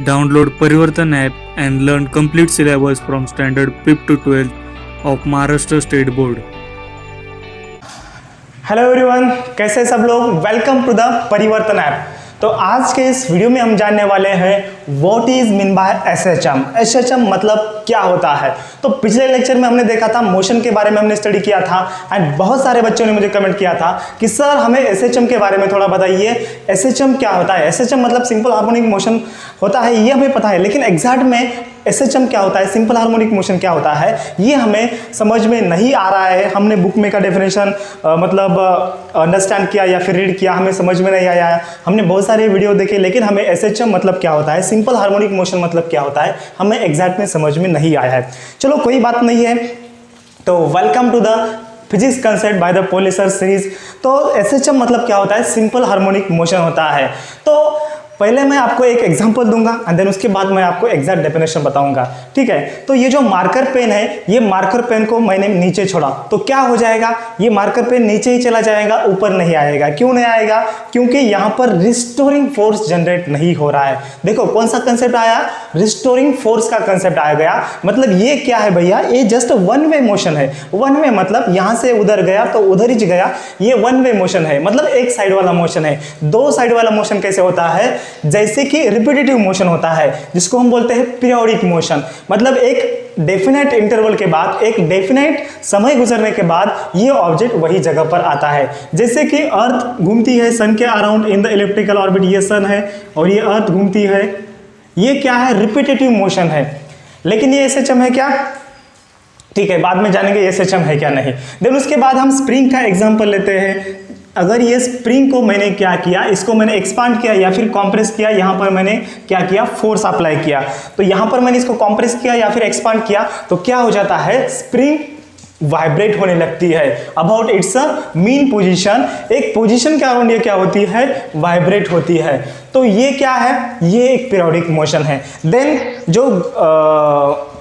Download Parivartan app and learn complete syllabus from standard 5th to 12th of Maharashtra State Board. Hello everyone, कैसे सब लोग। Welcome to the परिवर्तन app. तो आज के इस वीडियो में हम जानने वाले हैं what is mean by SHM. SHM मतलब क्या होता है। तो पिछले लेक्चर में हमने देखा था, मोशन के बारे में हमने स्टडी किया था एंड बहुत सारे बच्चों ने मुझे कमेंट किया था कि सर हमें एसएचएम के बारे में थोड़ा बताइए, एसएचएम क्या होता है। एसएचएम मतलब सिंपल हार्मोनिक मोशन होता है, ये हमें पता है, लेकिन एग्जैक्ट में एसएचएम क्या होता है, सिंपल हार्मोनिक मोशन क्या होता है, ये हमें समझ में नहीं आ रहा है। हमने बुक में का डेफिनेशन मतलब अंडरस्टैंड किया या फिर रीड किया, हमें समझ में नहीं आया है। हमने बहुत सारे वीडियो देखे, लेकिन हमें एसएचएम मतलब क्या होता है, सिंपल हार्मोनिक मोशन मतलब क्या होता है, हमें एग्जैक्ट में समझ में नहीं आया है। चलो कोई बात नहीं है। तो welcome to the physics concept by the पोलिसर सीरीज। तो एसएचएम मतलब क्या होता है, सिंपल हार्मोनिक मोशन होता है। तो पहले मैं आपको एक एग्जांपल दूंगा एंड देन उसके बाद मैं आपको एग्जैक्ट डेफिनेशन बताऊंगा, ठीक है। तो ये जो मार्कर पेन है, ये मार्कर पेन को मैंने नीचे छोड़ा तो क्या हो जाएगा, ये मार्कर पेन नीचे ही चला जाएगा, ऊपर नहीं आएगा। क्यों नहीं आएगा? क्योंकि यहाँ पर रिस्टोरिंग फोर्स जनरेट नहीं हो रहा है। देखो कौन सा कंसेप्ट आया, रिस्टोरिंग फोर्स का कंसेप्ट आ गया। मतलब ये क्या है भैया, ये जस्ट वन वे मोशन है। वन वे मतलब यहाँ से उधर गया तो उधर ही गया, ये वन वे मोशन है, मतलब एक साइड वाला मोशन है। दो साइड वाला मोशन कैसे होता है, जैसे कि रिपीटेटिव मोशन होता है, जिसको हम बोलते हैं पीरियोडिक मोशन। मतलब एक डेफिनेट इंटरवल के बाद, एक डेफिनेट समय गुजरने के बाद ये ऑब्जेक्ट वही जगह पर आता है। जैसे कि अर्थ घूमती है सन के around in the elliptical orbit, ये सन है और ये अर्थ घूमती है, ये क्या है, रिपीटेटिव मोशन है। लेकिन ये एसएचएम है क्या, ठीक है, बाद में जानेंगे एसएचएम है क्या नहीं। देन उसके बाद हम स्प्रिंग का एग्जांपल लेते हैं। अगर ये स्प्रिंग को मैंने क्या किया, इसको मैंने एक्सपांड किया या फिर कॉम्प्रेस किया, यहाँ पर मैंने क्या किया, फोर्स अप्लाई किया, तो यहाँ पर मैंने इसको कॉम्प्रेस किया या फिर एक्सपांड किया, तो क्या हो जाता है, स्प्रिंग वाइब्रेट होने लगती है अबाउट इट्स मीन पोजीशन। एक पोजीशन के अराउंड ये क्या होती है, वाइब्रेट होती है। तो ये क्या है, ये एक पीरियोडिक मोशन है। देन जो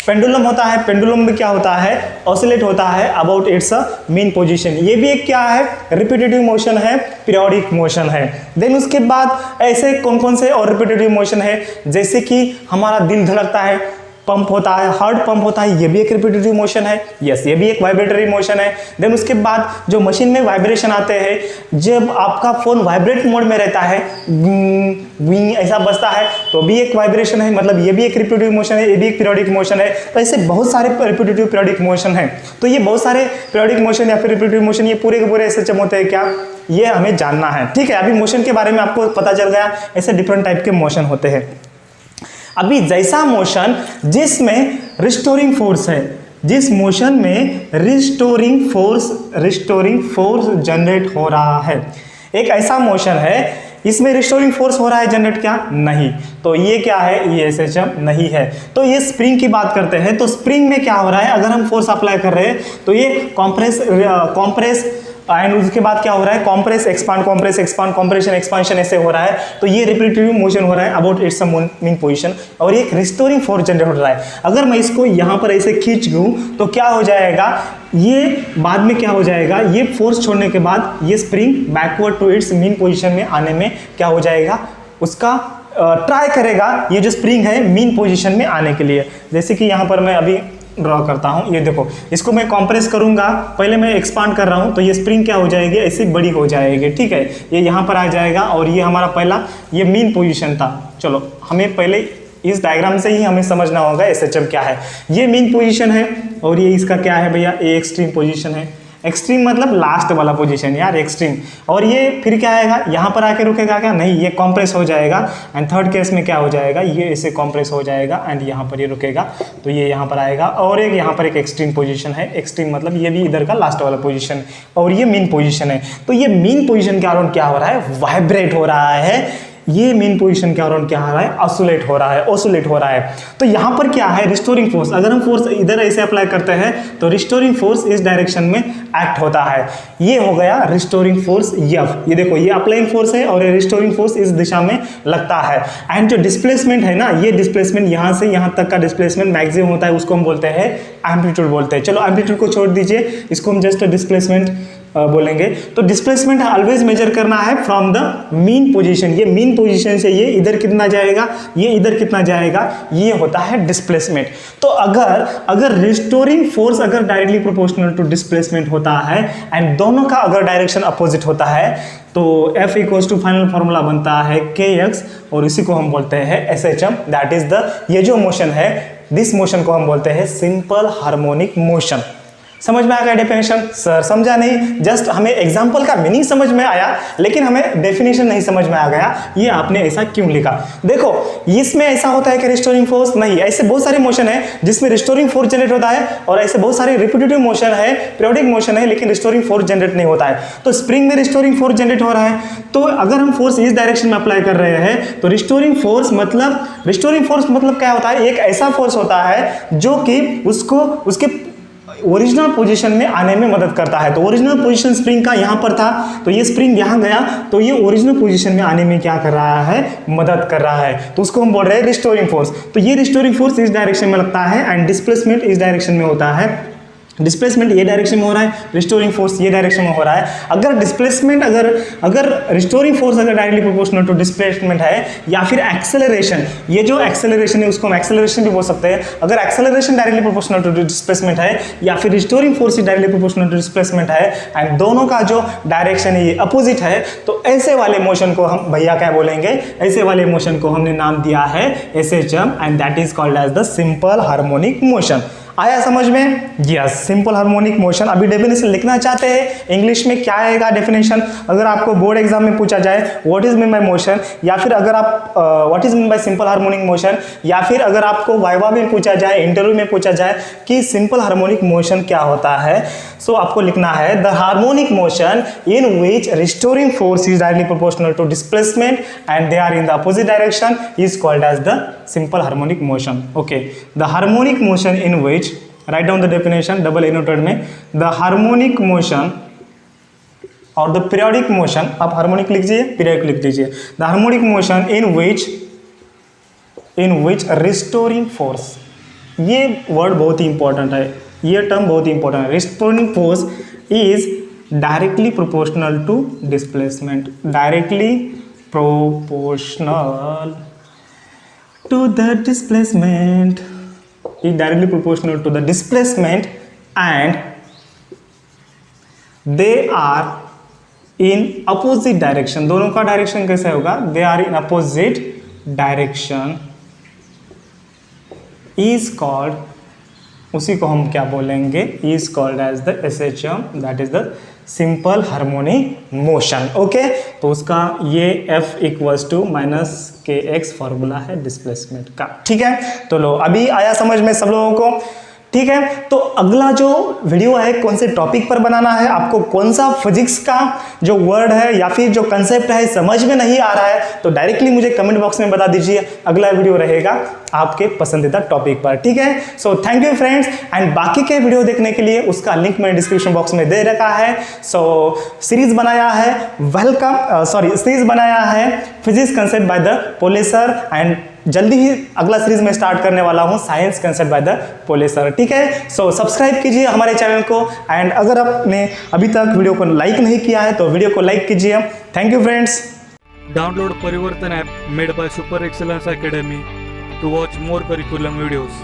पेंडुलम होता है, पेंडुलम में क्या होता है, ऑसिलेट होता है अबाउट इट्स मीन पोजीशन। ये भी एक क्या है, रिपीटेटिव मोशन है, पीरियोडिक मोशन है। देन उसके बाद ऐसे कौन कौन से और रिपीटेटिव मोशन है, जैसे कि हमारा दिल धड़कता है, पंप होता है, हार्ट पंप होता है, ये भी एक रिपीटेटिव मोशन है। यस, ये भी एक वाइब्रेटरी मोशन है। देन उसके बाद जो मशीन में वाइब्रेशन आते हैं, जब आपका फोन वाइब्रेट मोड में रहता है, ऐसा बजता है, तो भी एक वाइब्रेशन है, मतलब ये भी एक रिपीटेटिव मोशन है, ये भी एक पीरियोडिक मोशन है। तो ऐसे बहुत सारे रिपीटेटिव पीरियोडिक मोशन है। तो ये बहुत सारे पीरियोडिक मोशन या फिर रिपीटेटिव मोशन, ये पूरे के पूरे एसएचएम होते हैं क्या, ये हमें जानना है, ठीक है। अभी मोशन के बारे में आपको पता चल गया, ऐसे डिफरेंट टाइप के मोशन होते हैं। अभी जैसा मोशन जिसमें रिस्टोरिंग फोर्स है, जिस मोशन में रिस्टोरिंग फोर्स जनरेट हो रहा है, एक ऐसा मोशन है इसमें रिस्टोरिंग फोर्स हो रहा है जनरेट, क्या नहीं, तो ये क्या है, ये एसएचएम नहीं है। तो ये स्प्रिंग की बात करते हैं। तो स्प्रिंग में क्या हो रहा है, अगर हम फोर्स अप्लाई कर रहे हैं तो ये कॉम्प्रेस एंड उसके बाद क्या हो रहा है, compress expand, compress expand, compression expansion ऐसे हो रहा है। तो ये रिपीटेटिव मोशन हो रहा है अबाउट इट्स मीन पोजीशन, और ये रिस्टोरिंग फोर्स जनरेट हो रहा है। अगर मैं इसको यहाँ पर ऐसे खींच दूँ तो क्या हो जाएगा, ये बाद में क्या हो जाएगा, ये फोर्स छोड़ने के बाद ये spring backward to its mean position में आने में क्या हो जाएगा, उसका ट्राई करेगा ये जो स्प्रिंग है मीन पोजीशन में आने के लिए। जैसे कि यहाँ पर मैं अभी ड्रॉ करता हूँ, ये देखो, इसको मैं कंप्रेस करूंगा, पहले मैं एक्सपांड कर रहा हूँ, तो ये स्प्रिंग क्या हो जाएगी, ऐसी बड़ी हो जाएगी, ठीक है। ये यहाँ पर आ जाएगा और ये हमारा पहला ये मीन पोजीशन था। चलो हमें पहले इस डायग्राम से ही हमें समझना होगा एसएचएम क्या है। ये मीन पोजीशन है और ये इसका क्या है भैया, ये एक्सट्रीम पोजीशन है। एक्सट्रीम मतलब लास्ट वाला पोजीशन यार, एक्सट्रीम। और ये फिर क्या आएगा, यहाँ पर आके रुकेगा क्या, नहीं, ये कॉम्प्रेस हो जाएगा। एंड थर्ड केस में क्या हो जाएगा, ये ऐसे कॉम्प्रेस हो जाएगा एंड यहाँ पर ये रुकेगा, तो ये यहाँ पर आएगा। और एक यहाँ पर एक एक्सट्रीम पोजीशन है, एक्सट्रीम मतलब ये भी इधर का लास्ट वाला पोजीशन, और ये मीन पोजीशन है। तो ये मीन पोजीशन के अराउंड क्या हो रहा है, वाइब्रेट हो रहा है। ये मेन पोजीशन के अराउंड क्या हो रहा है, ऑसिलेट हो रहा है। तो यहाँ पर क्या है, रिस्टोरिंग फोर्स। अगर हम फोर्स इधर ऐसे अप्लाई करते हैं तो रिस्टोरिंग फोर्स इस डायरेक्शन में एक्ट होता है। ये हो गया रिस्टोरिंग फोर्स एफ। ये देखो, ये अप्लाइंग फोर्स है और ये रिस्टोरिंग फोर्स इस दिशा में लगता है। एंड जो डिस्प्लेसमेंट है ना, ये डिस्प्लेसमेंट यहाँ से यहाँ तक का डिस्प्लेसमेंट मैक्सिमम होता है, उसको हम बोलते हैं एम्पलीट्यूड बोलते हैं। चलो एम्पलीट्यूड को छोड़ दीजिए, इसको हम जस्ट डिस्प्लेसमेंट बोलेंगे तो डिस्प्लेसमेंट ऑलवेज मेजर करना है फ्रॉम द मीन पोजीशन। ये मीन पोजीशन से ये इधर कितना जाएगा, ये इधर कितना जाएगा, ये होता है डिस्प्लेसमेंट। तो अगर रिस्टोरिंग फोर्स अगर डायरेक्टली प्रोपोर्शनल टू डिस्प्लेसमेंट होता है एंड दोनों का अगर डायरेक्शन अपोजिट होता है तो F equals to final formula बनता है kx और इसी को हम बोलते हैं SHM। दैट इज द, ये जो मोशन है दिस मोशन को हम बोलते हैं सिंपल हार्मोनिक मोशन। समझ में आ गया डेफिनेशन? सर समझा नहीं, जस्ट हमें एग्जांपल का मीनिंग समझ में आया लेकिन हमें डेफिनेशन नहीं समझ में आ गया, ये आपने ऐसा क्यों लिखा। देखो इसमें ऐसा होता है कि रिस्टोरिंग फोर्स नहीं, ऐसे बहुत सारे मोशन है जिसमें रिस्टोरिंग फोर्स जनरेट होता है और ऐसे बहुत सारे रिपीटेटिव मोशन है, पीरियोडिक मोशन है लेकिन रिस्टोरिंग फोर्स जनरेट नहीं होता है। तो स्प्रिंग में रिस्टोरिंग फोर्स जनरेट हो रहा है, तो अगर हम फोर्स इस डायरेक्शन में अप्लाई कर रहे हैं तो रिस्टोरिंग फोर्स मतलब क्या होता है, एक ऐसा फोर्स होता है जो कि उसको उसके ओरिजिनल पोजीशन में आने में मदद करता है। तो ओरिजिनल पोजीशन स्प्रिंग का यहाँ पर था तो ये स्प्रिंग यहाँ गया तो ये ओरिजिनल पोजीशन में आने में क्या कर रहा है, मदद कर रहा है। तो उसको हम बोल रहे हैं रिस्टोरिंग फोर्स। तो ये रिस्टोरिंग फोर्स इस डायरेक्शन में लगता है एंड डिस्प्लेसमेंट इस डायरेक्शन में होता है। डिस्प्लेसमेंट ये डायरेक्शन में हो रहा है, रिस्टोरिंग फोर्स ये डायरेक्शन में हो रहा है। अगर डिस्प्लेसमेंट अगर रिस्टोरिंग फोर्स अगर डायरेक्टली प्रोपोर्शनल टू डिस्प्लेसमेंट है या फिर एक्सेलरेशन, ये जो एक्सेलरेशन है उसको हम एक्सेलरेशन भी बोल सकते हैं। अगर acceleration directly proportional to displacement है या फिर restoring force directly proportional to displacement है एंड दोनों का जो डायरेक्शन है ये अपोजिट है, तो ऐसे वाले मोशन को हम भैया क्या बोलेंगे, ऐसे वाले मोशन को हमने नाम दिया है SHM and that is called as the simple harmonic motion. आया समझ में? Yes, simple harmonic motion. अभी डेफिनेशन लिखना चाहते हैं इंग्लिश में, क्या आएगा डेफिनेशन? अगर आपको बोर्ड एग्जाम में पूछा जाए what is mean by motion, या फिर अगर आप what is mean by simple harmonic motion, या फिर अगर आपको वाइवा में पूछा जाए, इंटरव्यू में पूछा जाए कि सिंपल हार्मोनिक मोशन क्या होता है, सो आपको लिखना है the harmonic motion in which restoring force is directly proportional to displacement and they are in the opposite direction is called as the simple harmonic motion. Okay, the harmonic motion in which, write down the definition double inverted में, the harmonic motion और the periodic motion, आप harmonic लिख दीजिए, periodic लिख दीजिए। The harmonic motion in which restoring force, ये word बहुत ही इंपॉर्टेंट है, ये टर्म बहुत ही इंपॉर्टेंट है। Restoring force is directly proportional to displacement, directly proportional to the displacement, is directly proportional to the displacement and they are in opposite direction। दोनों का डायरेक्शन कैसे होगा? they are in opposite direction is called, उसी को हम क्या बोलेंगे, is called as the SHM, that is the simple harmonic motion. Okay, तो उसका ये F equals to minus kx formula है डिस्प्लेसमेंट का। ठीक है, तो लो अभी आया समझ में सब लोगों को? ठीक है, तो अगला जो वीडियो है कौन से टॉपिक पर बनाना है, आपको कौन सा फिजिक्स का जो वर्ड है या फिर जो कंसेप्ट है समझ में नहीं आ रहा है तो डायरेक्टली मुझे कमेंट बॉक्स में बता दीजिए, अगला वीडियो रहेगा आपके पसंदीदा टॉपिक पर। ठीक है, so thank you friends and बाकी के वीडियो देखने के लिए उसका लिंक मैंने डिस्क्रिप्शन बॉक्स में दे रखा है। सो सीरीज बनाया है सीरीज बनाया है फिजिक्स कंसेप्ट बाय द पोले सर एंड जल्दी ही अगला सीरीज में स्टार्ट करने वाला हूं साइंस कंसेप्ट बाय द पोले सर। ठीक है, सो सब्सक्राइब कीजिए हमारे चैनल को एंड अगर आपने अभी तक वीडियो को लाइक नहीं किया है तो वीडियो को लाइक कीजिए। Thank you friends. Download Parivartan app made by Super Excellence Academy to watch more curriculum videos.